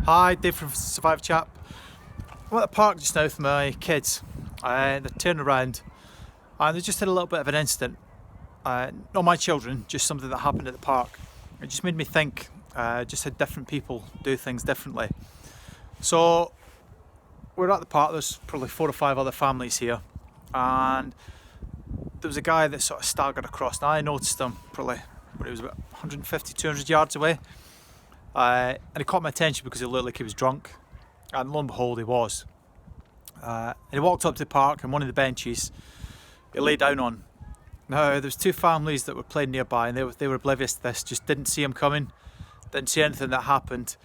Hi, Dave from Survive Chap. I'm at the park just now with my kids. They're turning around and they just had a little bit of an incident. Not my children, just something that happened at the park. It just made me think just how different people do things differently. So we're at the park, there's probably 4 or 5 other families here, and there was a guy that sort of staggered across. Now I noticed him probably when he was about 150, 200 yards away. And he caught my attention because he looked like he was drunk, and lo and behold he was. And he walked up to the park and one of the benches he lay down on. Now there was 2 families that were playing nearby and they were oblivious to this, just didn't see him coming, didn't see anything that happened.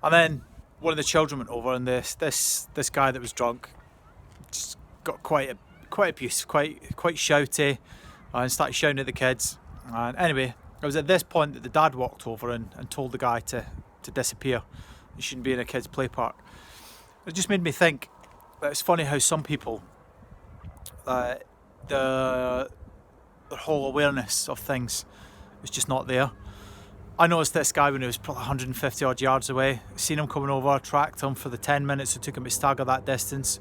And then one of the children went over and this guy that was drunk just got quite abusive, quite shouty, and started shouting at the kids. And anyway, it was at this point that the dad walked over and told the guy to disappear. He shouldn't be in a kid's play park. It just made me think that it's funny how some people, their whole awareness of things is just not there. I noticed this guy when he was probably 150 odd yards away. Seen him coming over, tracked him for the 10 minutes it took him to stagger that distance.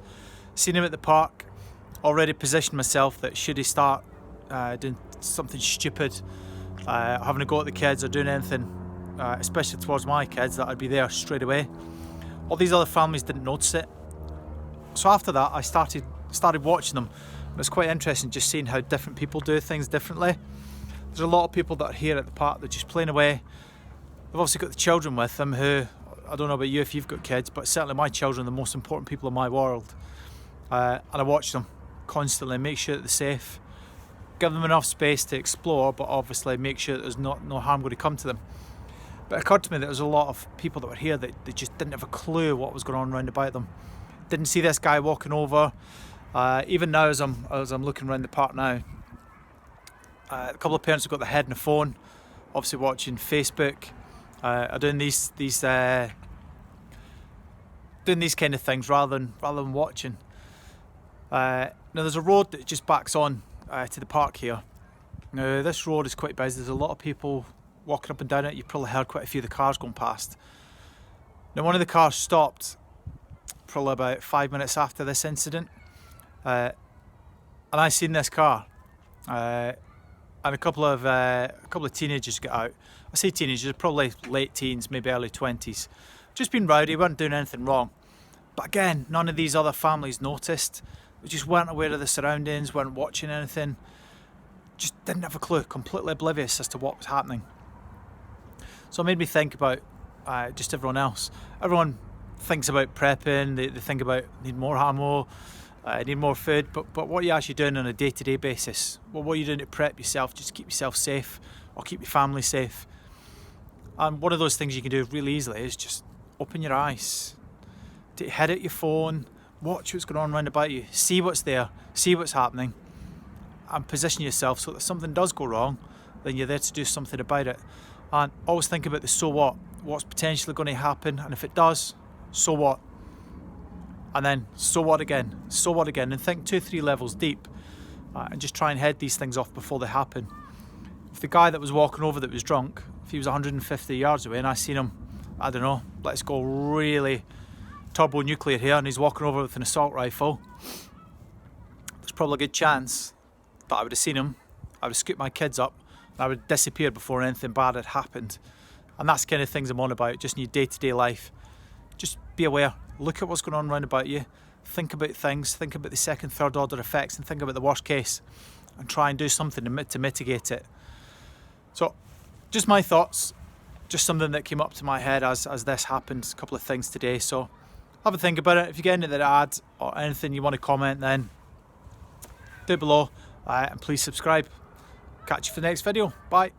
Seen him at the park, already positioned myself that should he start doing something stupid, having a go at the kids or doing anything, especially towards my kids, that I'd be there straight away. All these other families didn't notice it. So after that I started watching them. It's quite interesting just seeing how different people do things differently. There's a lot of people that are here at the park, they're just playing away. They've obviously got the children with them who, I don't know about you if you've got kids, but certainly my children are the most important people in my world. And I watch them constantly, make sure that they're safe, give them enough space to explore, but obviously make sure that there's no harm going to come to them. But it occurred to me that there was a lot of people that were here that they just didn't have a clue what was going on round about them. Didn't see this guy walking over. Even now as I'm looking around the park now, a couple of parents have got their head in the phone, obviously watching Facebook, are doing these kind of things rather than watching. Now there's a road that just backs on to the park here. Now this road is quite busy. There's a lot of people walking up and down it. You've probably heard quite a few of the cars going past. Now one of the cars stopped probably about 5 minutes after this incident, and I seen this car, and a couple of teenagers got out. I say teenagers, probably late teens, maybe early 20s. Just been rowdy, weren't doing anything wrong. But again, none of these other families noticed. They just weren't aware of the surroundings, weren't watching anything. Just didn't have a clue, completely oblivious as to what was happening. So it made me think about just everyone else. Everyone thinks about prepping, they think about need more ammo, need more food, but what are you actually doing on a day-to-day basis? Well, what are you doing to prep yourself, just to keep yourself safe or keep your family safe? And one of those things you can do really easily is just open your eyes, take your head out your phone, watch what's going on around about you, see what's there, see what's happening, and position yourself so that if something does go wrong, then you're there to do something about it. And always think about the so what, what's potentially going to happen, and if it does, so what? And then so what again, and think 2-3 levels deep, and just try and head these things off before they happen. If the guy that was walking over that was drunk, if he was 150 yards away and I seen him, I don't know, let's go really turbo nuclear here, and he's walking over with an assault rifle, there's probably a good chance that I would have seen him, I would have scooped my kids up, and I would have disappeared before anything bad had happened. And that's the kind of things I'm on about, just in your day-to-day life. Just be aware, look at what's going on around about you, think about things, think about the second, third order effects, and think about the worst case, and try and do something to mitigate it. So, just my thoughts, just something that came up to my head as this happened, a couple of things today. So, have a think about it. If you get into the ad or anything you want to comment, then do below, and please subscribe. Catch you for the next video. Bye.